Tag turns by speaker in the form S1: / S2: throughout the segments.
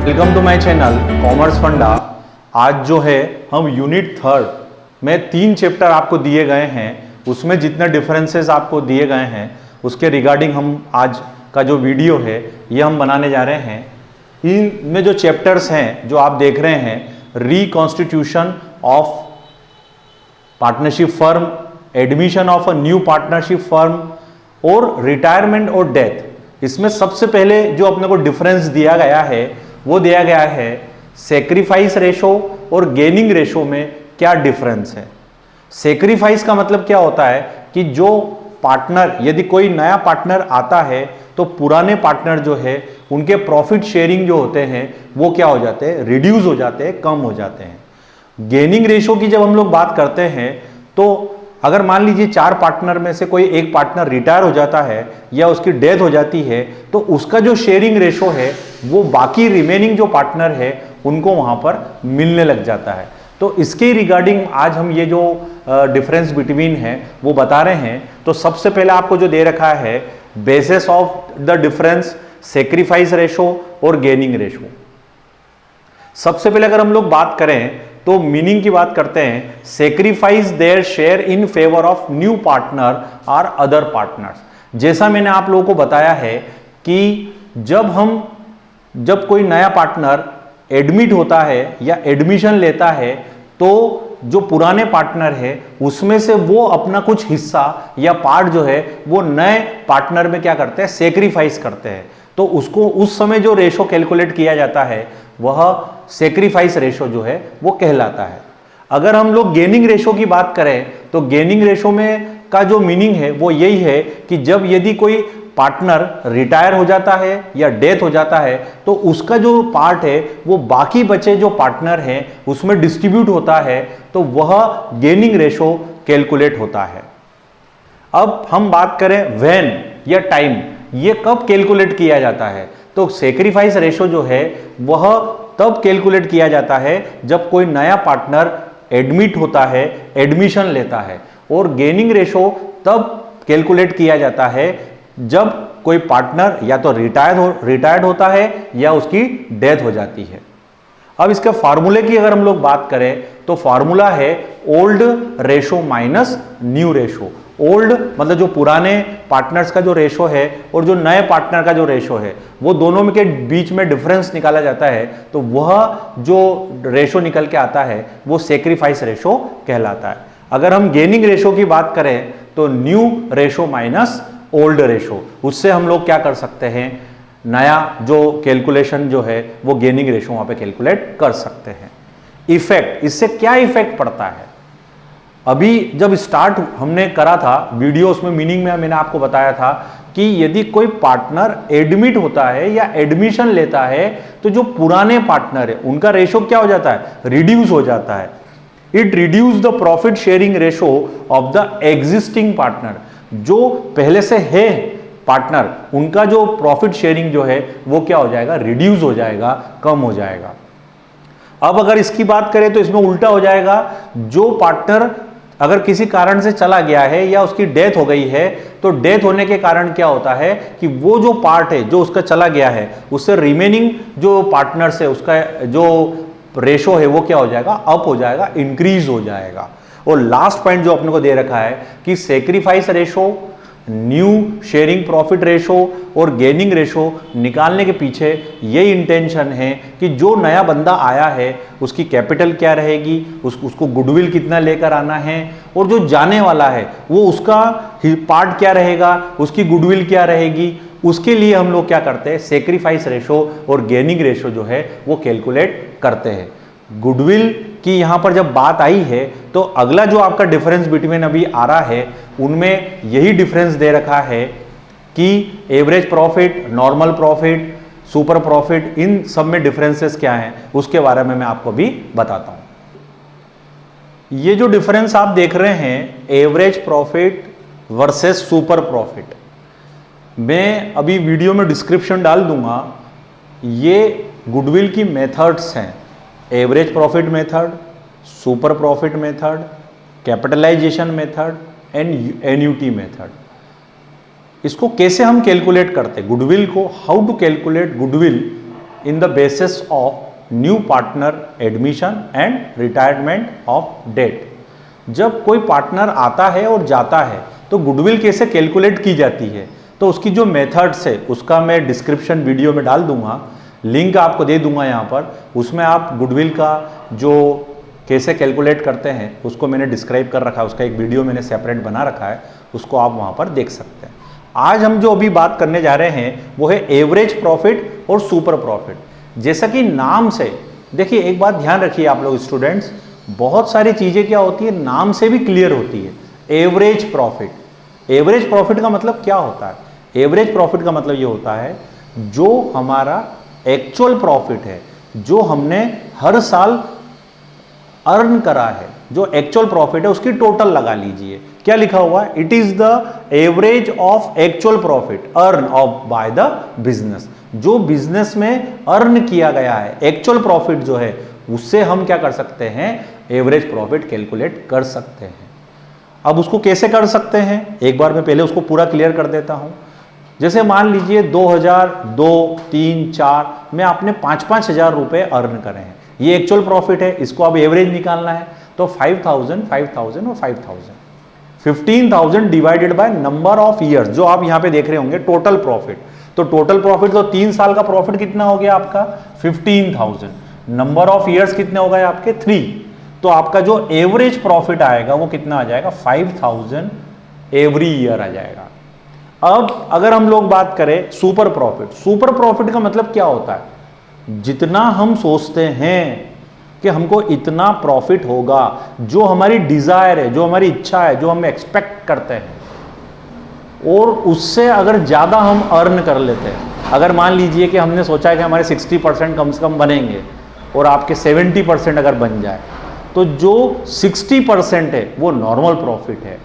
S1: Welcome to my channel commerce funda. आज जो है हम यूनिट 3 में 3 चैप्टर आपको दिए गए हैं, उसमें जितने डिफरेंसेस आपको दिए गए हैं उसके रिगार्डिंग हम आज का जो वीडियो है ये हम बनाने जा रहे हैं। इनमें जो चैप्टर्स हैं जो आप देख रहे हैं, reconstitution of partnership firm, admission of a new partnership firm और रिटायरमेंट और डेथ। इसमें सबसे पहले जो अपने को डिफरेंस दिया गया है वो दिया गया है सेक्रीफाइस रेशो और गेनिंग रेशो में क्या डिफरेंस है। सेक्रीफाइस का मतलब क्या होता है कि जो पार्टनर, यदि कोई नया पार्टनर आता है तो पुराने पार्टनर जो है उनके प्रॉफिट शेयरिंग जो होते हैं वो क्या हो जाते हैं, रिड्यूस हो जाते हैं, कम हो जाते हैं। गेनिंग रेशो की जब हम लोग बात करते हैं तो अगर मान लीजिए 4 पार्टनर में से कोई एक पार्टनर रिटायर हो जाता है या उसकी डेथ हो जाती है तो उसका जो शेयरिंग रेशो है वो बाकी रिमेनिंग जो पार्टनर है उनको वहां पर मिलने लग जाता है। तो इसके रिगार्डिंग आज हम ये जो डिफरेंस बिटवीन है वो बता रहे हैं। तो सबसे पहले आपको जो दे रखा है basis of the difference sacrifice ratio और गेनिंग रेशो। सबसे पहले अगर हम लोग बात करें तो मीनिंग की बात करते हैं, sacrifice their share in favour of new partner और अदर पार्टनर्स। जैसा मैंने आप लोगों को बताया है कि जब कोई नया पार्टनर एडमिट होता है या एडमिशन लेता है तो जो पुराने पार्टनर है उसमें से वो अपना कुछ हिस्सा या पार्ट जो है वो नए पार्टनर में क्या करते हैं, सेक्रीफाइस करते हैं। तो उसको उस समय जो रेशो कैलकुलेट किया जाता है वह सेक्रीफाइस रेशो जो है वो कहलाता है। अगर हम लोग गेनिंग रेशो की बात करें तो गेनिंग रेशो में का जो मीनिंग है वो यही है कि जब यदि कोई पार्टनर रिटायर हो जाता है या डेथ हो जाता है तो उसका जो पार्ट है वो बाकी बचे जो पार्टनर हैं उसमें डिस्ट्रीब्यूट होता है, तो वह गेनिंग रेशो कैलकुलेट होता है। अब हम बात करें व्हेन या टाइम, ये कब कैलकुलेट किया जाता है, तो सेक्रीफाइस रेशो जो है वह तब कैलकुलेट किया जाता है जब कोई नया पार्टनर एडमिट होता है, एडमिशन लेता है। और गेनिंग रेशो तब कैलकुलेट किया जाता है जब कोई पार्टनर या तो रिटायर्ड होता है या उसकी डेथ हो जाती है। अब इसके फार्मूले की अगर हम लोग बात करें तो फार्मूला है old ratio minus new ratio. Old मतलब जो पुराने पार्टनर्स का जो रेशो है और जो नए पार्टनर का जो रेशो है वो दोनों में के बीच में डिफरेंस निकाला जाता है, तो वह जो रेशो निकल के आता है वो सेक्रीफाइस रेशो कहलाता है। अगर हम गेनिंग रेशो की बात करें तो new ratio minus old ratio, उससे हम लोग क्या कर सकते हैं, नया जो कैलकुलेशन जो है वो गेनिंग रेशो वहां पे कैलकुलेट कर सकते हैं। इफेक्ट, इससे क्या इफेक्ट पड़ता है, अभी जब स्टार्ट हमने करा था वीडियो उसमें मीनिंग में मैंने आपको बताया था कि यदि कोई पार्टनर एडमिट होता है या एडमिशन लेता है तो जो पुराने पार्टनर है उनका रेशो क्या हो जाता है, रिड्यूस हो जाता है। It reduce the profit sharing ratio of the existing partner. जो पहले से है पार्टनर उनका जो प्रॉफिट शेयरिंग जो है वो क्या हो जाएगा, रिड्यूस हो जाएगा, कम हो जाएगा। अब अगर इसकी बात करें तो इसमें उल्टा हो जाएगा, जो पार्टनर अगर किसी कारण से चला गया है या उसकी डेथ हो गई है तो डेथ होने के कारण क्या होता है कि वो जो पार्ट है जो उसका चला गया है उससे रिमेनिंग जो पार्टनर्स है उसका जो रेशो है वो क्या हो जाएगा, अप हो जाएगा, इंक्रीज हो जाएगा। और लास्ट पॉइंट जो अपने को दे रखा है कि sacrifice ratio, new sharing profit ratio और गेनिंग रेशो निकालने के पीछे ये इंटेंशन है कि जो नया बंदा आया है उसकी कैपिटल क्या रहेगी, उसको गुडविल कितना लेकर आना है, और जो जाने वाला है वो उसका पार्ट क्या रहेगा, उसकी गुडविल क्या रहेगी। उसके लिए हम लोग क्या करते हैं, सेक्रीफाइस रेशो और गेनिंग रेशो जो है वो कैलकुलेट करते हैं। गुडविल की यहां पर जब बात आई है तो अगला जो आपका डिफरेंस बिटवीन अभी आ रहा है उनमें यही डिफरेंस दे रखा है कि average profit, normal profit, super profit, इन सब में डिफरेंसेस क्या हैं उसके बारे में मैं आपको भी बताता हूं। ये जो डिफरेंस आप देख रहे हैं average profit versus super profit, मैं अभी वीडियो में डिस्क्रिप्शन डाल दूंगा। ये गुडविल की मेथड्स हैं, average profit method, super profit method, capitalization method and annuity method. इसको कैसे हम कैलकुलेट करते हैं गुडविल को, how to calculate goodwill in the basis of new partner admission and retirement of death. जब कोई पार्टनर आता है और जाता है तो गुडविल कैसे कैलकुलेट की जाती है, तो उसकी जो मेथड्स है उसका मैं डिस्क्रिप्शन वीडियो में डाल दूंगा, लिंक आपको दे दूंगा यहाँ पर। उसमें आप गुडविल का जो कैसे कैलकुलेट करते हैं उसको मैंने डिस्क्राइब कर रखा है, उसका एक वीडियो मैंने सेपरेट बना रखा है, उसको आप वहाँ पर देख सकते हैं। आज हम जो अभी बात करने जा रहे हैं वो है एवरेज प्रॉफिट और सुपर प्रॉफिट। जैसा कि नाम से, देखिए एक बात ध्यान रखिए आप लोग स्टूडेंट्स, बहुत सारी चीजें क्या होती है नाम से भी क्लियर होती है। एवरेज प्रॉफिट, एवरेज प्रॉफिट का मतलब क्या होता है? एवरेज प्रॉफिट का मतलब ये होता है जो हमारा एक्चुअल प्रॉफिट है, जो हमने हर साल अर्न करा है, जो एक्चुअल प्रॉफिट है उसकी टोटल लगा लीजिए। क्या लिखा हुआ है? It is the average of actual profit earn of by the business. जो बिजनेस में अर्न किया गया है एक्चुअल प्रॉफिट जो है उससे हम क्या कर सकते हैं? एवरेज प्रॉफिट कैलकुलेट कर सकते हैं। अब उसको कैसे कर सकते हैं एक बार मैं पहले उसको पूरा क्लियर कर देता हूं। जैसे मान लीजिए 2002, 3, 4 में आपने 5-5 हजार रुपए अर्न करे हैं, ये एक्चुअल प्रॉफिट है, इसको अब एवरेज निकालना है तो 5000, 5000 और 5000, 15,000 divided by number of years, जो आप यहां पे देख रहे होंगे टोटल प्रॉफिट। तो टोटल प्रॉफिट तो 3 साल का प्रॉफिट कितना हो गया आपका? 15,000। नंबर ऑफ ईयर्स कितने हो गए आपके? 3। तो आपका जो एवरेज प्रॉफिट आएगा वो कितना आ जाएगा? 5000 एवरी ईयर आ जाएगा। अब अगर हम लोग बात करें सुपर प्रॉफिट, सुपर प्रॉफिट का मतलब क्या होता है? जितना हम सोचते हैं कि हमको इतना प्रॉफिट होगा, जो हमारी डिजायर है, जो हमारी इच्छा है, जो हम एक्सपेक्ट करते हैं, और उससे अगर ज्यादा हम अर्न कर लेते हैं। अगर मान लीजिए कि हमने सोचा है कि हमारे 60% कम से कम बनेंगे और आपके 70% अगर बन जाए, तो जो 60% है वो नॉर्मल प्रॉफिट है।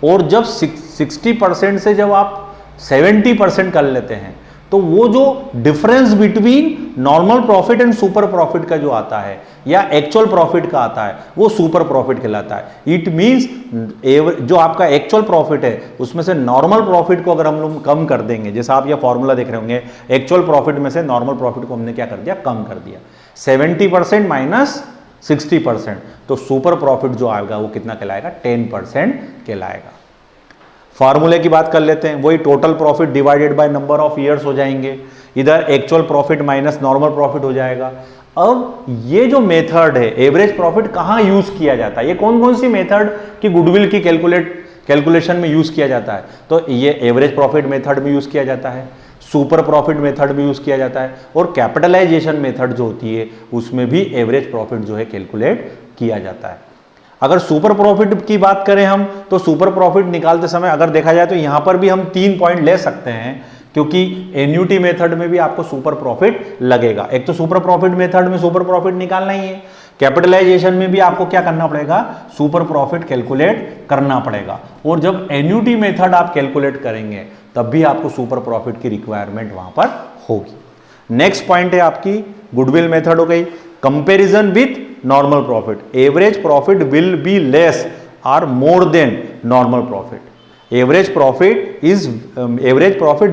S1: और जब 60% से जब आप 70% कर लेते हैं तो वो जो difference between normal profit and super profit का जो आता है या एक्चुअल प्रॉफिट का आता है वो सुपर प्रॉफिट कहलाता है। इट मींस जो आपका एक्चुअल प्रॉफिट है उसमें से नॉर्मल प्रॉफिट को अगर हम लोग कम कर देंगे, जैसा आप ये फॉर्मूला देख रहे होंगे, एक्चुअल प्रॉफिट में से नॉर्मल प्रॉफिट को हमने क्या कर दिया? कम कर दिया। 70% माइनस 60%, तो सुपर प्रॉफिट जो आएगा वो कितना कहलाएगा? 10% कहलाएगा। फार्मूले की बात कर लेते हैं, वही total profit divided by number of years हो जाएंगे, इधर actual profit minus normal profit हो जाएगा। अब ये जो मेथड है एवरेज प्रॉफिट कहां यूज किया जाता है? ये कौन कौन सी मेथड की गुडविल की कैलकुलेशन में यूज किया जाता है? तो ये एवरेज प्रॉफिट मेथड में यूज किया जाता है, सुपर प्रॉफिट मेथड में यूज किया जाता है, और कैपिटलाइजेशन मेथड जो होती है उसमें भी एवरेज प्रॉफिट जो है कैलकुलेट किया जाता है। अगर सुपर प्रॉफिट की बात करें हम, तो सुपर प्रॉफिट निकालते समय अगर देखा जाए तो यहां पर भी हम 3 पॉइंट ले सकते हैं, क्योंकि एन्युटी मेथड में भी आपको सुपर प्रॉफिट लगेगा। एक तो सुपर प्रॉफिट मेथड में सुपर प्रॉफिट निकालना ही है, कैपिटलाइजेशन में भी आपको क्या करना पड़ेगा? सुपर प्रॉफिट कैलकुलेट करना पड़ेगा। और जब एन्युटी मेथड आप कैलकुलेट करेंगे तब भी आपको सुपर प्रॉफिट की रिक्वायरमेंट वहां पर होगी। नेक्स्ट पॉइंट है आपकी गुडविल मेथड हो गई, comparison with normal profit. Average profit will be less और more than normal profit. Average profit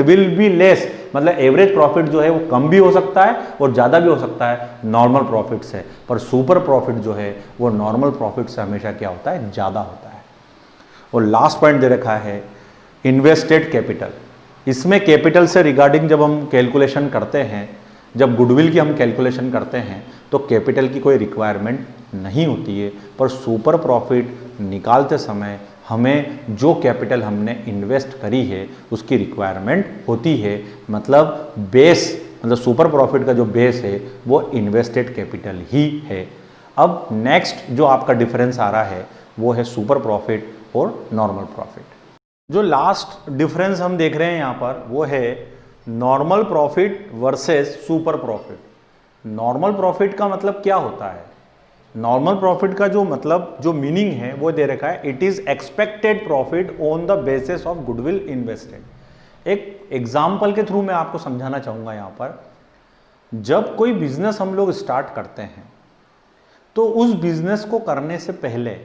S1: will be less, मतलब एवरेज प्रॉफिट जो है वो कम भी हो सकता है और ज्यादा भी हो सकता है नॉर्मल प्रॉफिट से, पर सुपर प्रॉफिट जो है वो नॉर्मल प्रॉफिट से हमेशा क्या होता है? ज्यादा होता है। और लास्ट पॉइंट दे रखा है इन्वेस्टेड कैपिटल। इसमें कैपिटल से रिगार्डिंग जब हम कैलकुलेशन करते हैं, जब गुडविल की हम कैलकुलेशन करते हैं तो कैपिटल की कोई रिक्वायरमेंट नहीं होती है, पर सुपर प्रॉफिट निकालते समय हमें जो कैपिटल हमने इन्वेस्ट करी है उसकी रिक्वायरमेंट होती है। मतलब बेस, मतलब सुपर प्रॉफिट का जो बेस है वो इन्वेस्टेड कैपिटल ही है। अब नेक्स्ट जो आपका डिफरेंस आ रहा है वो है सुपर प्रॉफिट और नॉर्मल प्रॉफिट। जो लास्ट डिफरेंस हम देख रहे हैं यहाँ पर वो है normal profit versus super profit. Normal profit का मतलब क्या होता है? नॉर्मल प्रॉफिट का जो मतलब, जो मीनिंग है वो दे रखा है, it is expected profit on the basis of goodwill invested. एक एग्जाम्पल के थ्रू मैं आपको समझाना चाहूंगा यहाँ पर। जब कोई बिजनेस हम लोग स्टार्ट करते हैं तो उस बिजनेस को करने से पहले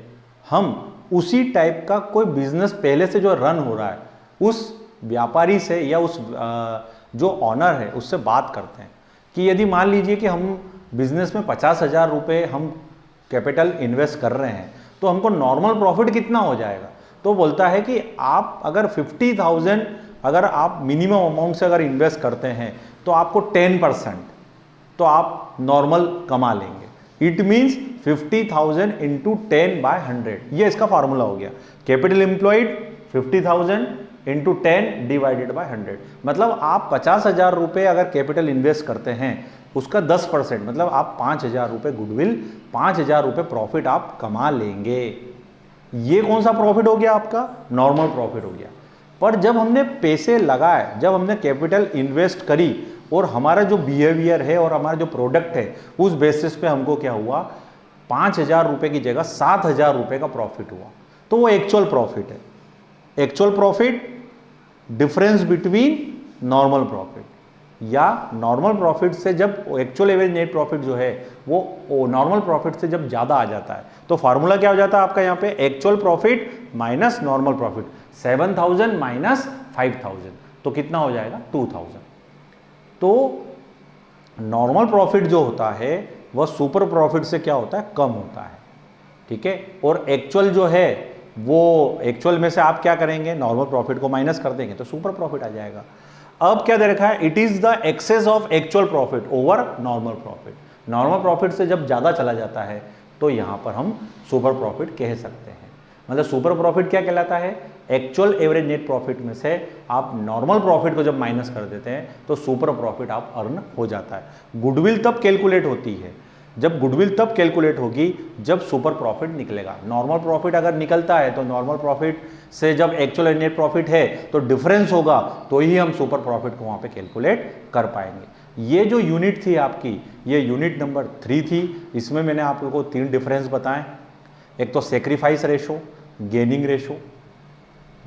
S1: हम उसी टाइप का कोई बिजनेस पहले से जो रन हो रहा है उस व्यापारी से या उस जो ऑनर है उससे बात करते हैं कि यदि मान लीजिए कि हम बिजनेस में 50,000 रुपये हम कैपिटल इन्वेस्ट कर रहे हैं तो हमको नॉर्मल प्रॉफिट कितना हो जाएगा, तो बोलता है कि आप अगर 50,000 अगर आप मिनिमम अमाउंट से अगर इन्वेस्ट करते हैं तो आपको 10% तो आप नॉर्मल कमा लेंगे। इट मीन्स 50,000 इंटू 10/100, ये इसका फार्मूला हो गया। Capital employed 50,000 into 10 divided by 100, मतलब आप 50,000 रुपये अगर कैपिटल इन्वेस्ट करते हैं उसका 10% मतलब आप 5,000 रुपये गुडविल, 5,000 रुपये प्रॉफिट आप कमा लेंगे। ये कौन सा प्रॉफिट हो गया आपका, नॉर्मल प्रॉफिट हो गया। पर जब हमने पैसे लगाए, जब हमने कैपिटल इन्वेस्ट करी और हमारा जो बिहेवियर है और हमारा जो प्रोडक्ट है उस बेसिस पे हमको क्या हुआ, 5,000 रुपये की जगह 7,000 रुपये का प्रॉफिट हुआ, तो वो एक्चुअल प्रॉफिट है। Actual profit difference between normal profit, या नॉर्मल प्रॉफिट से जब एक्चुअल एवरेज नेट प्रॉफिट जो है वो नॉर्मल प्रॉफिट से जब ज़्यादा आ जाता है तो फार्मूला क्या हो जाता है आपका यहाँ पे, actual profit minus normal profit. 7,000 minus 5,000 तो कितना हो जाएगा, 2,000। तो नॉर्मल प्रॉफिट जो होता है वह सुपर प्रॉफिट से क्या होता है, कम होता है, ठीक है। और एक्चुअल जो है वो एक्चुअल में से आप क्या करेंगे, नॉर्मल प्रॉफिट को माइनस कर देंगे तो सुपर प्रॉफिट आ जाएगा। अब क्या दे रखा है, it is the excess of actual profit over normal profit. Normal profit से जब ज़्यादा चला जाता है तो यहाँ पर हम सुपर प्रॉफिट कह सकते हैं। मतलब सुपर प्रॉफिट क्या कहलाता है, एक्चुअल एवरेज नेट प्रॉफिट में से आप नॉर्मल प्रॉफिट को जब माइनस कर देते हैं तो सुपर प्रॉफिट आप अर्न हो जाता है। गुडविल तब कैलकुलेट होती है, जब गुडविल तब कैलकुलेट होगी जब सुपर प्रॉफिट निकलेगा। नॉर्मल प्रॉफिट अगर निकलता है तो नॉर्मल प्रॉफिट से जब एक्चुअल नेट प्रॉफिट है तो डिफरेंस होगा, तो ही हम सुपर प्रॉफिट को वहाँ पे कैलकुलेट कर पाएंगे। ये जो यूनिट थी आपकी, ये यूनिट नंबर 3 थी। इसमें मैंने आप लोगों को 3 डिफरेंस बताएं, एक तो sacrifice ratio, gaining ratio,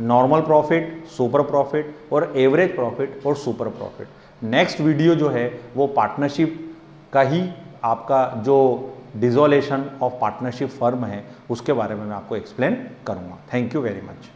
S1: normal profit, super profit और एवरेज प्रॉफिट और सुपर प्रॉफिट। नेक्स्ट वीडियो जो है वो पार्टनरशिप का ही, आपका जो डिसोल्यूशन ऑफ पार्टनरशिप फर्म है उसके बारे में मैं आपको एक्सप्लेन करूंगा। Thank you very much.